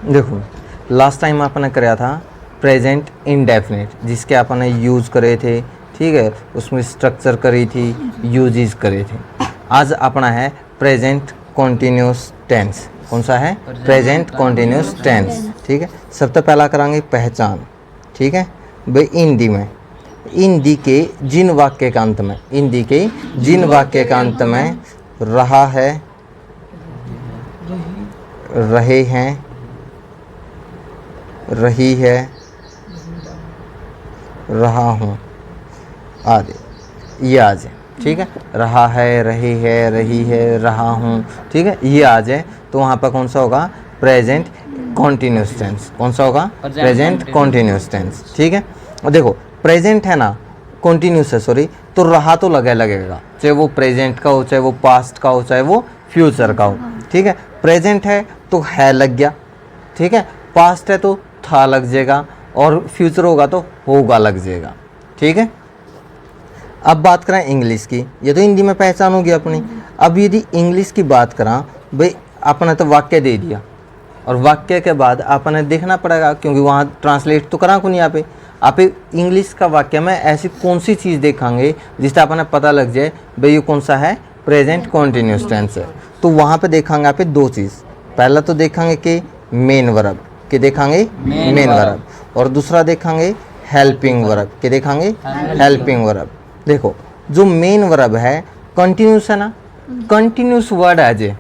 देखो last time आपने कराया था प्रेजेंट इंडेफिनिट, जिसके आपने यूज़ करे थे, ठीक है, उसमें स्ट्रक्चर करी थी, यूजेस करे थे। आज अपना है प्रेजेंट कॉन्टिन्यूस टेंस। कौन सा है? प्रेजेंट कॉन्टिन्यूस टेंस, ठीक है। सबसे पहला करांगे पहचान, ठीक है भाई। हिंदी में, हिंदी के जिन वाक्य का अंत में, हिंदी के जिन वाक्य का अंत में रहा है, रहे हैं, रही है, रहा हूँ आदि, ये आ जाए, ठीक है। रहा है, रही है, रही है, रहा हूँ, ठीक है, ये आ जाए तो वहाँ पर कौन सा होगा? Present continuous tense. कौन सा होगा? प्रेजेंट कॉन्टिन्यूस टेंस, ठीक है। और देखो प्रेजेंट है ना, कॉन्टिन्यूस है सॉरी, तो रहा तो लगेगा, चाहे वो प्रेजेंट का हो, चाहे वो पास्ट का हो, चाहे वो फ्यूचर का हो, ठीक है। प्रेजेंट है तो है लग गया, ठीक है। पास्ट है तो था लग जाएगा, और फ्यूचर होगा तो होगा लग जाएगा, ठीक है। अब बात करें इंग्लिश की, ये तो हिंदी में पहचान होगी अपनी। अब यदि इंग्लिश की बात करें भाई, आपने तो वाक्य दे दिया, और वाक्य के बाद आपने देखना पड़ेगा, क्योंकि वहाँ ट्रांसलेट तो करा को नहीं आप इंग्लिश का वाक्य में ऐसी कौन सी चीज़ देखेंगे जिससे आपने पता लग जाए भाई ये कौन सा है? प्रेजेंट कॉन्टिन्यूस टेंस है। तो वहाँ पे देखेंगे आप दो चीज़। पहला तो देखेंगे कि मेन वर्ब, कि देखेंगे मेन वर्ब, और दूसरा देखेंगे हेल्पिंग वर्ब, कि देखेंगे हेल्पिंग वर्ब। देखो जो मेन वर्ब है कंटिन्यूस है ना, कंटिन्यूस वर्ड आ जाए,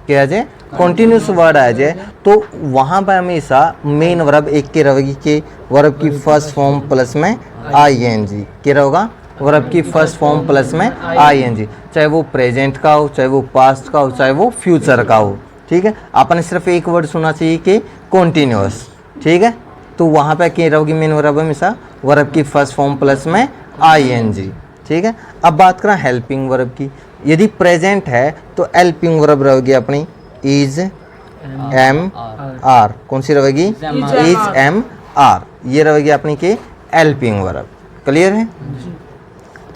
क्या आ जाए? कंटिन्यूस वर्ड आ जाए, तो वहाँ पर हमेशा मेन वर्ब एक के रहेगी, के वर्ब की फर्स्ट फॉर्म प्लस में आईएनजी, क्या होगा? वर्ब की फर्स्ट फॉर्म प्लस में आईएनजी, चाहे वो प्रेजेंट का हो, चाहे वो पास्ट का हो, चाहे वो फ्यूचर का हो, ठीक है। आपने सिर्फ एक वर्ड सुना चाहिए कि कॉन्टिन्यूस, ठीक है। तो वहाँ पे क्या रहेगी? मेन वर्ब हमेशा वर्ब की फर्स्ट फॉर्म प्लस में आईएनजी, ठीक है। अब बात करें हेल्पिंग वर्ब की। यदि प्रेजेंट है तो हेल्पिंग वर्ब रहेगी अपनी इज एम आर। कौन सी रहेगी? इज एम आर, ये रहेगी अपनी के हेल्पिंग वर्ब। क्लियर है?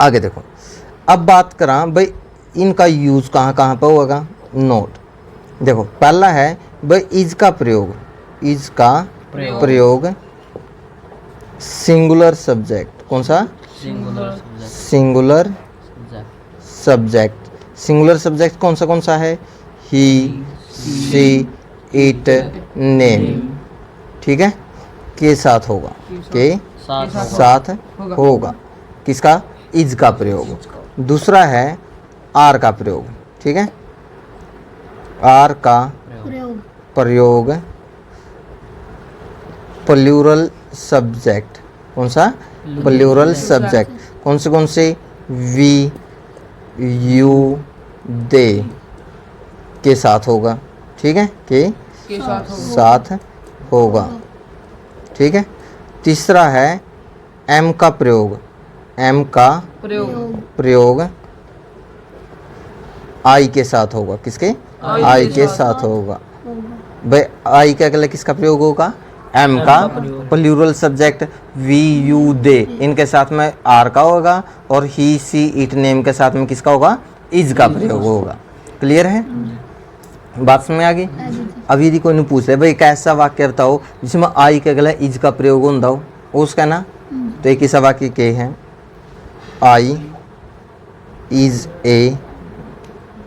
आगे देखो, अब बात करें भाई इनका यूज कहाँ कहाँ पर होगा। नोट देखो, पहला है भाई इज का प्रयोग, इज का प्रयोग सिंगुलर सब्जेक्ट। कौन सा? Singular subject. सिंगुलर सब्जेक्ट कौन सा है? ही, सी, इट, नेम, ठीक है, के साथ होगा, के साथ होगा। किसका? इज का प्रयोग। दूसरा है आर का प्रयोग, ठीक है। आर का प्रयोग प्लूरल सब्जेक्ट। कौन सा? Plural subject. कौन से? वी, यू, दे के साथ होगा, ठीक है, के साथ होगा, ठीक है। तीसरा है एम का प्रयोग, एम का प्रयोग आई के साथ होगा। किसके? आई के साथ होगा। भाई आई के अगले किसका प्रयोग होगा? एम का प्लूरल सब्जेक्ट वी, यू, दे, इनके साथ में आर का होगा, और ही, सी, इट, नेम के साथ में किसका होगा? इज का प्रयोग होगा। क्लियर है? बात समझ आ गई? अब यदि कोई ने पूछ ले भाई कैसा वाक्य बताओ जिसमें आई के अगले इज का प्रयोग होता हो, उसका ना, तो एक ऐसा वाक्य के है, आई इज ए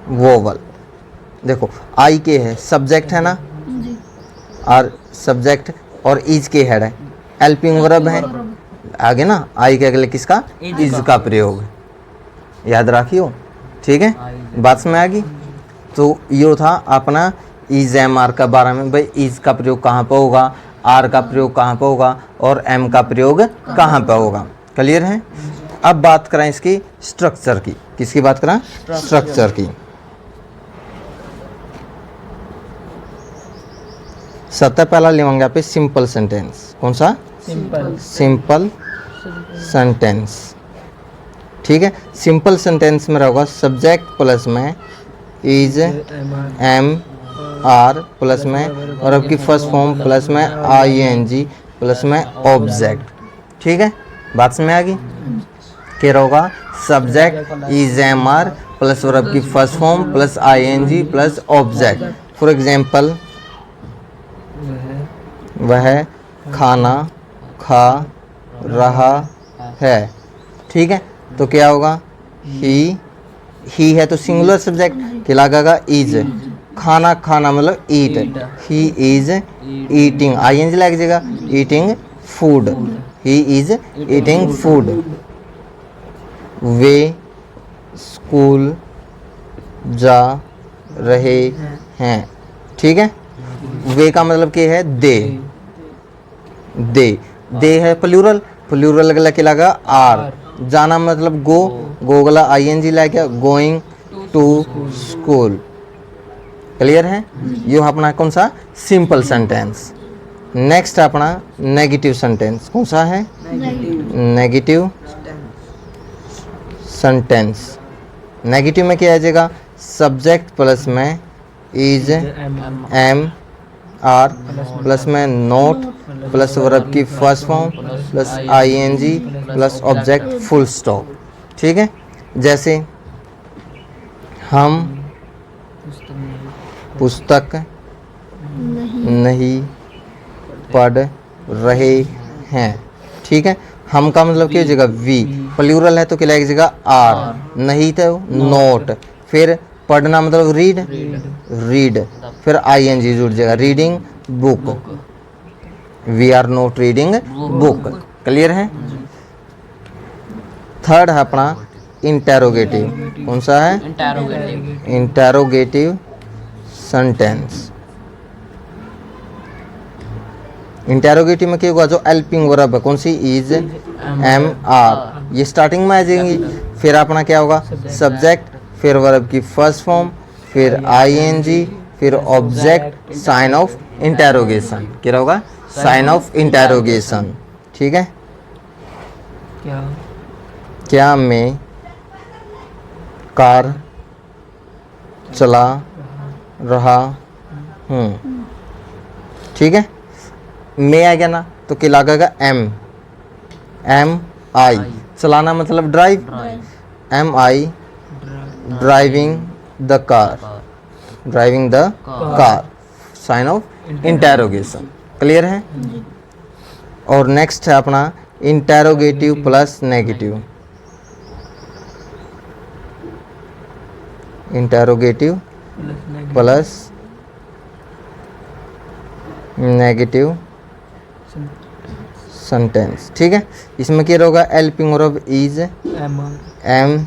वोवल। देखो आई के है, सब्जेक्ट है ना, और सब्जेक्ट और इज के हेड है, हेल्पिंग वर्ब है आगे ना, आई के अगले किसका? इज का प्रयोग, याद रखियो, ठीक है। बात में आ गई? तो ये था अपना इज एम आर का बारे में। भाई इज का प्रयोग कहाँ पर होगा, आर का प्रयोग कहाँ पर होगा, और एम का प्रयोग कहाँ पर होगा। क्लियर है? अब बात करें इसकी स्ट्रक्चर की। किसकी बात करें? स्ट्रक्चर की। सबसे पहला लेवांगे पे सिंपल सेंटेंस। कौन सा? सिंपल सेंटेंस, ठीक है। सिंपल सेंटेंस में रहेगा सब्जेक्ट प्लस में इज एम आर प्लस में और आपकी फर्स्ट फॉर्म प्लस में आई एन जी प्लस में ऑब्जेक्ट, ठीक है। बात समझ आ गई? क्या होगा? Subject is am are plus verb की first form plus I N G plus object. For example वह खाना खा रहा है। ठीक है, तो क्या होगा, ही है तो सिंगुलर सब्जेक्ट, क्या लगेगा, इज। खाना खाना मतलब ईट, ही इज ईटिंग, आईएनजी लग जाएगा, eating food, he is eating food. Way school जा रहे हैं। ठीक है, वे का मतलब क्या है, दे है प्लूरल, प्लूरल गला क्या लगा, आर। जाना मतलब गो, गो गला आईएनजी लग गया, गोइंग टू स्कूल। क्लियर है, ये अपना कौन सा, सिंपल सेंटेंस। नेक्स्ट अपना नेगेटिव सेंटेंस कौन सा है, नेगेटिव सेंटेंस। नेगेटिव में क्या आ जाएगा, सब्जेक्ट प्लस में इज, एम, आर प्लस में नोट प्लस वर्ब की first form plus ING plus object full stop. ठीक है, जैसे हम पुस्तक नहीं पढ़ रहे हैं। ठीक है, हम का मतलब क्या हो जाएगा, वी। प्लूरल है तो क्या लग जाएगा, आर। नहीं तो नोट, फिर पढ़ना मतलब रीड, फिर आईएनजी जुड़ जाएगा, reading book, we are not reading book. Clear है। थर्ड है अपना इंटेरोगेटिव, कौन सा है, इंटेरोगेटिव सेंटेंस। इंटेरोगेटिव में क्या होगा, जो हेल्पिंग वर्ब है कौन सी, इज, एम, आर, ये स्टार्टिंग में आ जाएंगी। फिर अपना क्या होगा, सब्जेक्ट, फिर वर्ब की फर्स्ट फॉर्म, फिर आईएनजी, फिर ऑब्जेक्ट, साइन ऑफ इंटेरोगेशन। क्या होगा, साइन ऑफ इंटेरोगेशन। ठीक है, क्या मैं कार चला रहा हूँ। ठीक है, मैं आ गया ना तो क्या लगेगा, एम आई, चलाना मतलब drive, am I driving the car, sign of interrogation. Clear है। और नेक्स्ट है अपना interrogative plus negative, interrogative plus negative sentence. ठीक है, इसमें क्या होगा, helping verb is, am,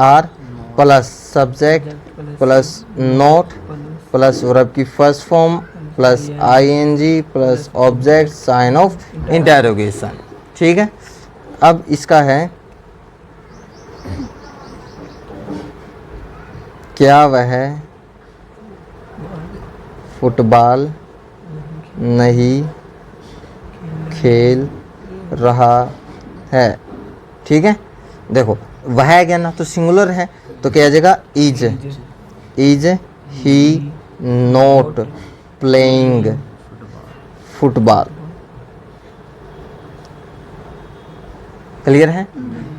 are plus subject plus not plus verb की first form plus ING plus object, sign of interrogation. ठीक है, अब इसका है, क्या वह फुटबॉल नहीं खेल रहा है। ठीक है, देखो वह है क्या ना तो सिंगुलर है तो क्या आ जाएगा, is he not playing football. Clear है।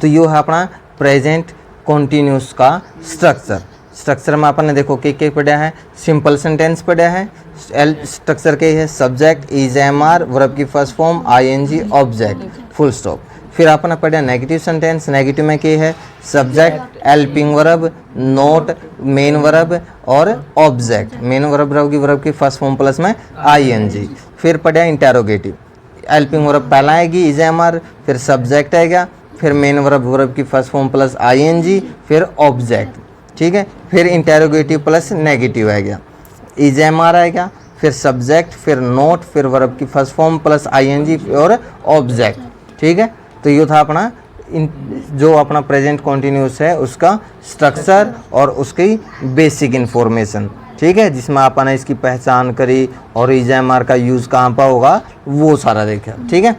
तो ये है अपना प्रेजेंट कॉन्टिन्यूस का स्ट्रक्चर में अपन ने देखो के पढ़ा है, सिंपल सेंटेंस पढ़ा है, स्ट्रक्चर के है subject is, am, are, verb की first form, ING, object, full stop. फिर अपन ने पढ़ा नेगेटिव सेंटेंस, नेगेटिव में क्या है, subject, helping verb, note, main verb और ऑब्जेक्ट, मेन वर्ब रहेगी, वर्ब की फर्स्ट फॉर्म प्लस में आईएनजी। फिर पढ़ा इंटेरोगेटिव, हेल्पिंग वर्ब पहला आएगी इज, एम, आर, फिर सब्जेक्ट आएगा, फिर मेन वर्ब, वर्ब की फर्स्ट फॉर्म प्लस आईएनजी, फिर ऑब्जेक्ट। ठीक है, फिर इंटेरोगेटिव प्लस नेगेटिव आएगा, इज, एम, आर आएगा, फिर सब्जेक्ट, फिर नोट, फिर वर्ब की फर्स्ट फॉर्म प्लस आईएनजी और ऑब्जेक्ट। ठीक है, तो ये था अपना जो अपना प्रेजेंट कॉन्टिन्यूस है उसका स्ट्रक्चर और उसकी बेसिक इन्फॉर्मेशन। ठीक है, जिसमें अपन ने इसकी पहचान करी और इज, एम, आर का यूज़ कहाँ पर होगा वो सारा देखा। ठीक है,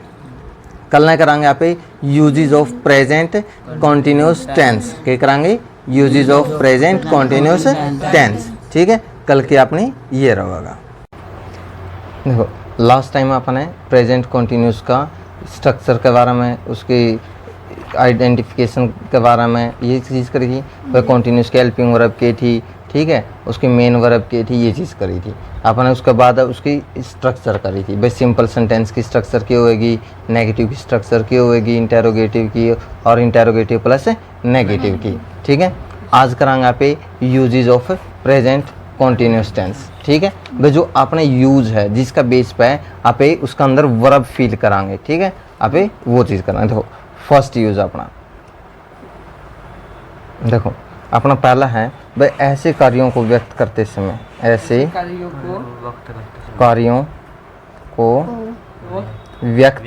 कल ना करांगे यहाँ पे usages of present continuous tense, क्या करांगे, usages of present continuous tense. ठीक है, कल की अपनी ये रहेगा। देखो लास्ट टाइम अपने प्रेजेंट कॉन्टिन्यूस का स्ट्रक्चर के बारे में, उसकी आइडेंटिफिकेशन के बारे में ये चीज़ करी थी, वह कॉन्टिन्यूस की हेल्पिंग वर्ब की थी। ठीक है, उसकी मेन वर्ब की थी, ये चीज़ करी थी आपने। उसके बाद उसकी स्ट्रक्चर करी थी भाई, सिंपल सेंटेंस की स्ट्रक्चर की होगी, नेगेटिव की स्ट्रक्चर की होगी, इंटेरोगेटिव की और इंटेरोगेटिव प्लस नेगेटिव की। ठीक है, आज करांगे आप usages of present continuous tense. ठीक है भाई, जो आपने यूज है जिसका बेस पे है आप उसका अंदर वर्ब फील करांगे। ठीक है, आप वो चीज़ करांगे। देखो फर्स्ट यूज अपना, देखो अपना पहला है भाई, ऐसे कार्यों को व्यक्त करते समय, ऐसे कार्यों को व्यक्त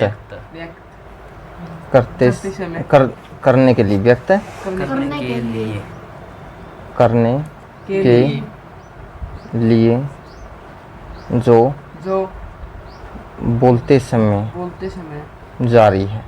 करते करने के लिए, व्यक्त करने के लिए जो बोलते समय जारी है,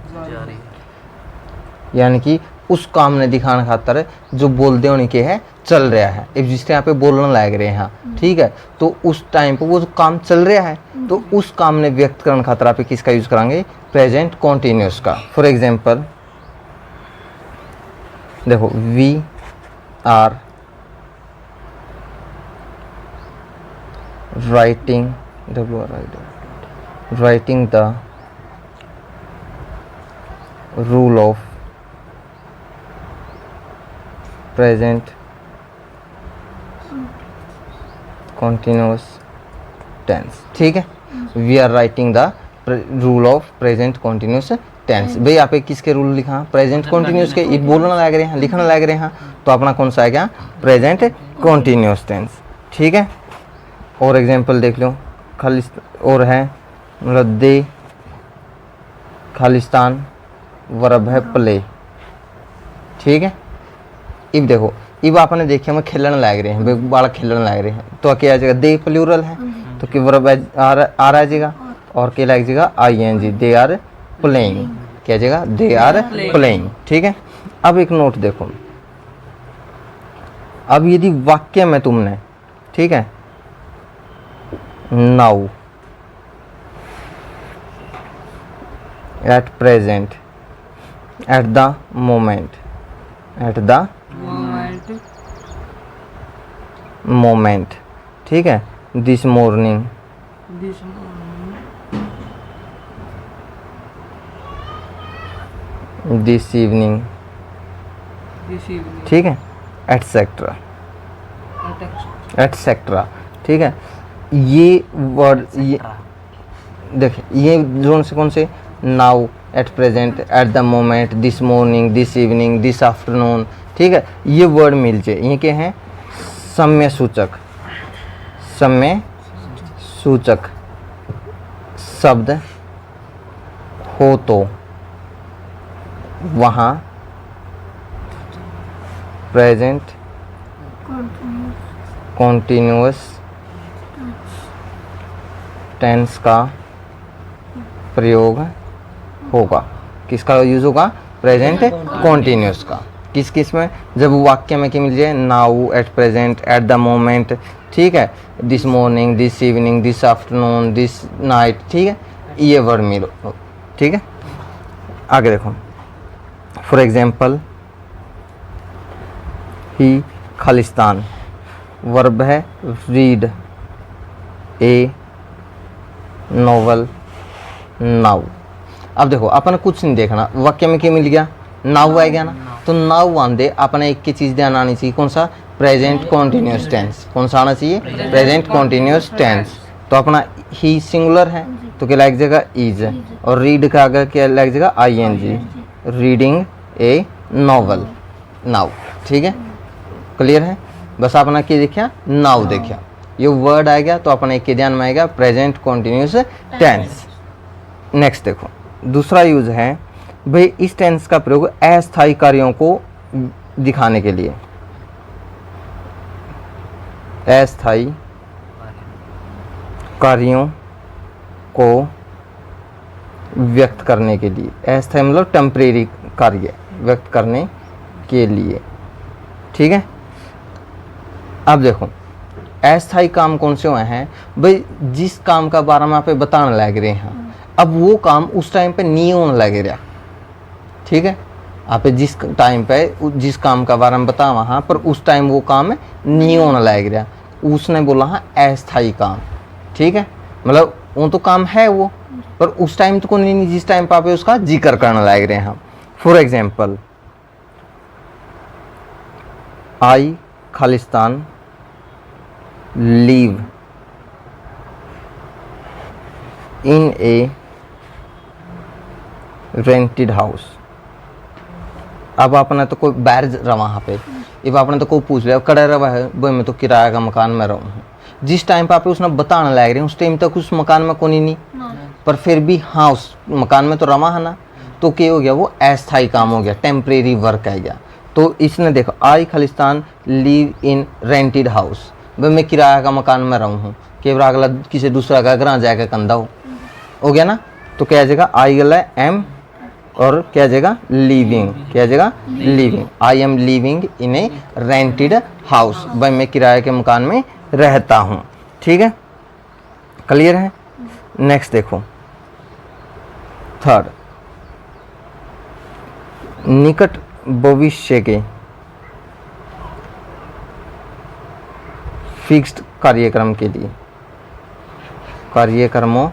यानी कि उस काम ने दिखाने खातर जो बोलते होने के है चल रहा है। अब जिस टाइम पे बोलने लग रहे हैं, ठीक है, तो उस टाइम पे वो जो काम चल रहा है तो उस काम ने व्यक्त करने खातर आप किसका यूज करांगे? प्रेजेंट कॉन्टिन्यूस का। फॉर एग्जांपल देखो, we are writing the rule of present continuous tense. ठीक है, we are writing the rule of present continuous tense. भाई आप किसके रूल लिखा? प्रेजेंट कॉन्टिन्यूस के। ये बोलना लग रहे हैं, लिखना लग रहे हैं, तो अपना कौन सा आएगा? Present continuous tense. ठीक है, और एग्जांपल देख लो, और है मतलब दे खालिस्तान, वर्ब है प्ले। ठीक है, इब देखो, इब आपने देखे हम खेलने लग रहे हैं, बालक खेलने लग रहे हैं, तो क्या आ जाएगा? दे प्लूरल है तो कि वर्ब आ जाएगा, और क्या लग जाएगा? ING, they are playing. क्या जाएगा? They are playing. ठीक है, अब एक नोट देखो, अब यदि वाक्य में तुमने, ठीक है, now, at present, at the moment, at the moment, ठीक है, दिस मॉर्निंग, दिस इवनिंग, ठीक है, एटसेट्रा एटसेट्रा। ठीक है, ये वर्ड, ये देखिए, ये कौन से? Now, at present, at the moment, this morning, this evening, this afternoon. ठीक है, ये वर्ड मिल जाए, ये क्या है? समय सूचक, समय सूचक शब्द हो तो वहाँ प्रेजेंट कॉन्टिन्यूअस टेंस का प्रयोग होगा। किसका यूज होगा? प्रेजेंट कॉन्टिन्यूअस का। किस किस में? जब वाक्य में क्या मिल जाए? Now, at present, at the moment, ठीक है, this morning, this evening, this afternoon, this night. ठीक है, ये वर्ड मिलो। ठीक है, आगे देखो, for example he Khalistan, verb है रीड ए नॉवल नाउ। अब देखो, अपन कुछ नहीं देखना, वाक्य में क्या मिल गया? नाउ आ गया ना, तो नाउ आंदे अपने एक की चीज़ ध्यान आनी चाहिए, कौन सा? Present continuous tense. कौन सा आना चाहिए? Present continuous tense. तो अपना ही सिंगुलर है तो क्या लग जाएगा? इज, और रीड का आगे क्या लग जाएगा? ING, रीडिंग ए नॉवल नाउ। ठीक है, क्लियर है? बस अपना क्या देखा? नाउ देखा, ये वर्ड आ गया तो अपने एक के ध्यान में आएगा प्रेजेंट कॉन्टिन्यूस टेंस। नेक्स्ट देखो, दूसरा यूज है भाई, इस टेंस का प्रयोग अस्थायी कार्यों को दिखाने के लिए, अस्थायी कार्यों को व्यक्त करने के लिए। अस्थायी मतलब टेम्परेरी कार्य व्यक्त करने के लिए। ठीक है, अब देखो, अस्थायी काम कौन से हुए हैं भाई? जिस काम का बारे में आप बताने लग रहे हैं, अब वो काम उस टाइम पे नहीं होने लग रहा। ठीक है, आप जिस टाइम पे जिस काम का बारे में बता वहाँ पर उस टाइम वो काम नहीं होने लग रहा, उसने बोला हाँ अस्थाई काम, ठीक है, मतलब वो तो काम है वो, पर उस टाइम तो कोई नहीं जिस टाइम पे आप उसका जिक्र करने लग रहे हैं। For example, I Khalistan leave in A rented house. अब आपने तो कोई बाहर रहा वहाँ पे, अब आपने तो कोई पूछ लिया कड़ा रहा है भाई मैं तो किराया का मकान में रहूँ हूँ, जिस टाइम पे आप उसने बताने लग रहे हैं उस टाइम तक उस मकान में कोई नहीं, पर फिर भी हाँ उस मकान में तो रवा है ना, तो क्या हो गया वो अस्थाई काम हो गया, टेम्परेरी वर्क है गया। तो इसने देखो आई खालिस्तान लीव इन रेंटेड हाउस, भाई मैं किराया का मकान में रहूँ हूँ, केवल अगला किसी दूसरा का घर जाकर कंधा हो गया ना, तो क्या जाएगा आई गला एम और क्या जाएगा लिविंग, क्या जाएगा living, I am living in A rented house, भाई मैं किराए के मकान में रहता हूँ, ठीक है, क्लियर है। नेक्स्ट देखो थर्ड, निकट भविष्य के फिक्स्ड कार्यक्रम के लिए, कार्यक्रमों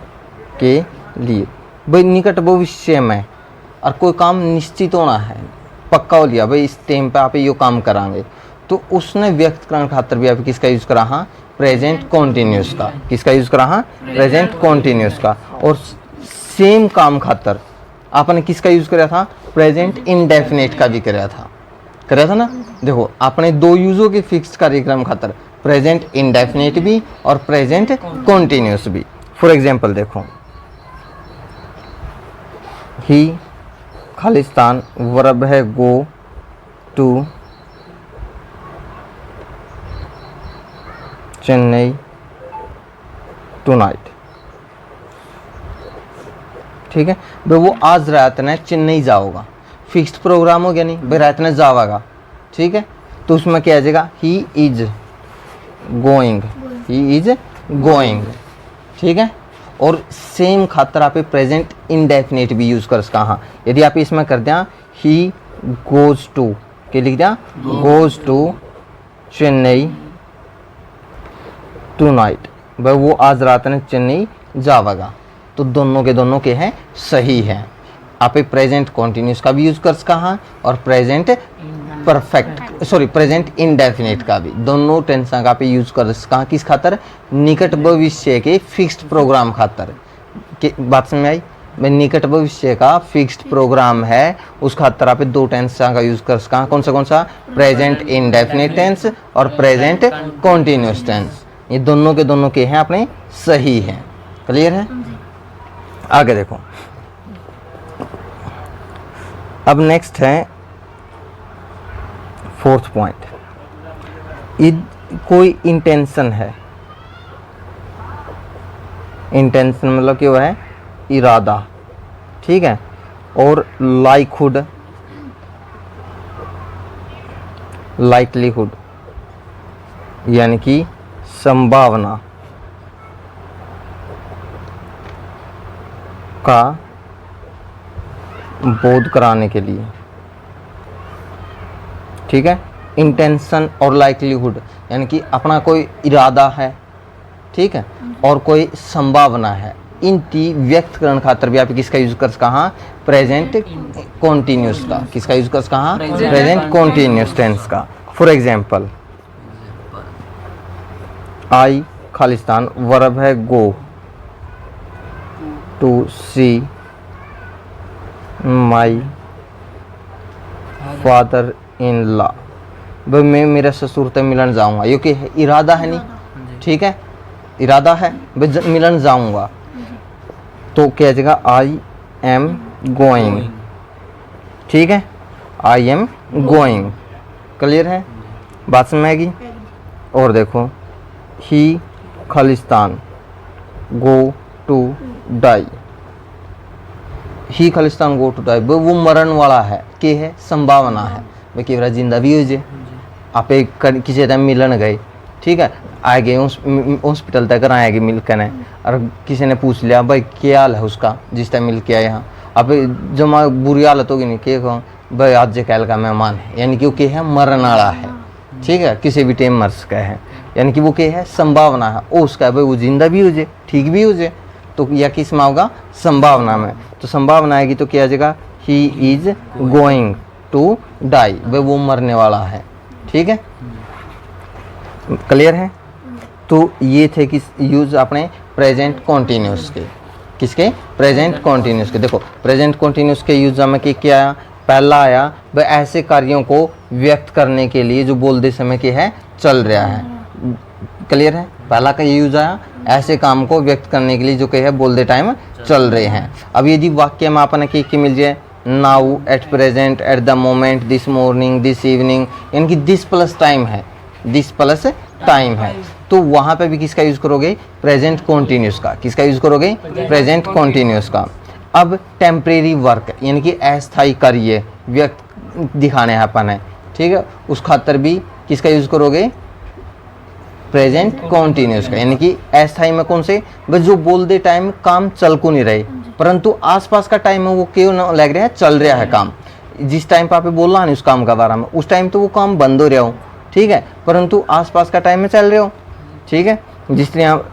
के लिए, भाई निकट भविष्य में और कोई काम निश्चित होना है, पक्का हो लिया भाई इस टाइम पे आप ये काम कराएंगे, तो उसने व्यक्त करने खातर भी आप किसका यूज करा, हाँ प्रेजेंट कॉन्टिन्यूस का, किसका यूज करा, हाँ प्रेजेंट कॉन्टिन्यूस का। और सेम काम खातर आपने किसका यूज कराया था, प्रेजेंट इंडेफिनिट का भी कराया था ना। देखो आपने दो यूजों के फिक्स्ड कार्यक्रम खातर, प्रेजेंट इंडेफिनिट भी और प्रेजेंट कॉन्टिन्यूस भी। फॉर एग्जाम्पल देखो, ही खालिस्तान वर्ब है गो टू चेन्नई टुनाइट, ठीक है भाई वो आज रात ने चेन्नई जाओगा, फिक्स्ड प्रोग्राम हो गया नहीं भाई रात ने जावागा, ठीक है, तो उसमें क्या आ जाएगा he is going, he is going, ठीक है। और सेम खातर आप प्रेजेंट इंडेफिनिट भी यूज कर सका, हाँ यदि आप इसमें कर दिया ही गोज टू, क्या लिख दिया गोज टू चेन्नई टुनाइट, भाई वो आज रात ने चेन्नई जावेगा, तो दोनों के हैं सही है। आप प्रेजेंट कॉन्टिन्यूस का भी यूज कर सका, हाँ और प्रेजेंट परफेक्ट प्रेजेंट इंडेफिनिट का भी, दोनों टेंस का आप यूज कर सका, किस खातर, निकट भविष्य के फिक्स्ड प्रोग्राम खातर। बात समझ में आई, मैं निकट भविष्य का फिक्स्ड प्रोग्राम है उस खातर आप दो टेंस का यूज कर सका, कौन सा प्रेजेंट इंडेफिनिट टेंस और प्रेजेंट कॉन्टिन्यूस टेंस, ये दोनों के हैं अपने सही हैं, क्लियर है। आगे देखो, अब नेक्स्ट है फोर्थ पॉइंट, कोई इंटेंशन है, इंटेंशन मतलब क्या है इरादा, ठीक है, और लाइकहुड लाइकलीहुड यानी कि संभावना का बोध कराने के लिए, ठीक है, इंटेंशन और लाइकलीहुड यानी कि अपना कोई इरादा है, ठीक है, और कोई संभावना है, इन तीन व्यक्त करने खातर भी आप किसका यूज कर सका, हाँ प्रेजेंट कॉन्टिन्यूस का, किसका यूज कर सका, हाँ प्रेजेंट कॉन्टिन्यूस टेंस का। फॉर एग्जाम्पल, आई खालिस्तान वर्ब है go to see my father in law, भाई मैं मेरे ससुर से मिलन जाऊंगा, क्योंकि इरादा है नहीं, ठीक है, इरादा है भाई मिलन जाऊंगा, तो क्या जाएगा आई एम गोइंग, ठीक है, आई एम गोइंग, क्लियर है, बात समझ आएगी। और देखो, ही खालिस्तान गो टू डाई, ही खालिस्तान गो टू डाई, वो मरण वाला है, के है संभावना है भाई कि जिंदा भी हो जाए, आप एक किसी टाइम मिलन गए, ठीक है, आ गए हॉस्पिटल तक आएगी मिलकर ने, और किसी ने पूछ लिया भाई क्या हाल है उसका जिस टाइम मिल के आए, यहाँ अब जब बुरी हालत होगी नहीं, क्या भाई आज कल का मेहमान है, यानी कि वो क्या है, मरण वाला है, ठीक है, किसी भी टाइम मर सका है, यानी कि वो क्या है, संभावना है ओ उसका, भाई वो जिंदा भी हो जाए, ठीक भी हो जाए, तो या किस में होगा, संभावना में। तो संभावना आएगी तो क्या आ जाएगा, he is going to die, भाई वो मरने वाला है, ठीक है, क्लियर है। तो ये थे किस यूज अपने प्रेजेंट कॉन्टिन्यूस के, किसके, प्रेजेंट कॉन्टिन्यूस के। देखो प्रेजेंट कॉन्टिन्यूस के यूज में क्या आया, पहला आया भाई ऐसे कार्यों को व्यक्त करने के लिए जो बोलते समय के है चल रहा है, क्लियर है, पहला का ये यूज आया, ऐसे काम को व्यक्त करने के लिए जो है बोलते टाइम चल रहे हैं। अब यदि वाक्य में अपन की मिल जाए, now, at present, at the moment, this morning, this evening, यानी कि दिस प्लस टाइम है, दिस प्लस टाइम है, तो वहां पे भी किसका यूज करोगे, प्रेजेंट कॉन्टिन्यूस का, किसका यूज करोगे, प्रेजेंट कॉन्टिन्यूस का। अब टेम्परेरी वर्क यानी कि अस्थायी कार्य व्यक्त दिखाने हैं अपन है, ठीक है, उस खातर भी किसका यूज करोगे, प्रेजेंट कॉन्टिन्यूस का, यानी कि अस्थायी में कौन से, बस जो बोलते टाइम काम चल को नहीं रहे, परंतु आसपास का टाइम में वो क्यों ना लग रहा है, चल रहा है काम, जिस टाइम पे आप बोल रहा है उस काम के बारे में, उस टाइम तो वो काम बंद हो रहा हो, ठीक है, परंतु आसपास का टाइम में चल रहे हो, ठीक है। जिस तरह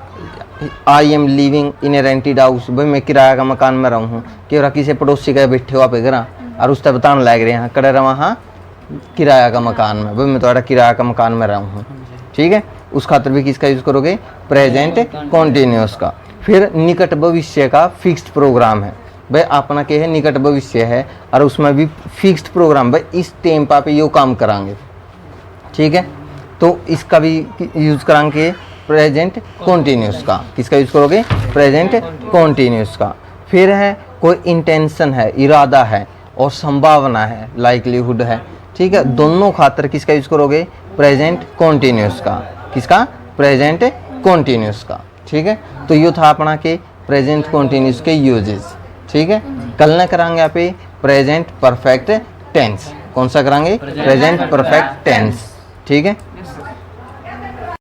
I am living in A rented house, भाई मैं किराया का मकान में रहूँ हूँ, कि किसी पड़ोसी का बैठे हो आप घर और उससे बताने लग रहे हैं कड़े रहा हाँ किराया का मकान में, भाई मैं थोड़ा किराया का मकान में रहूँ हूँ, ठीक है, उस खातर भी किसका यूज करोगे, प्रेजेंट कॉन्टिन्यूस का। फिर निकट भविष्य का फिक्स्ड प्रोग्राम है, भाई अपना क्या है, निकट भविष्य है और उसमें भी फिक्स्ड प्रोग्राम, भाई इस टाइम पे यो काम करांगे, ठीक है, तो इसका भी यूज करांगे प्रेजेंट कॉन्टिन्यूस का, किसका यूज करोगे, प्रेजेंट कॉन्टिन्यूस का। फिर है कोई इंटेंशन है, इरादा है, और संभावना है, लाइकलीहुड है, ठीक है, दोनों खातर किसका यूज करोगे, प्रेजेंट कॉन्टिन्यूस का, किसका, प्रेजेंट कॉन्टिन्यूस का, ठीक है। तो ये था अपना के प्रेजेंट कॉन्टिन्यूस के यूजेस, ठीक है। कल ना करांगे यहाँ पे प्रेजेंट परफेक्ट टेंस, कौन सा करांगे, प्रेजेंट परफेक्ट टेंस, ठीक है।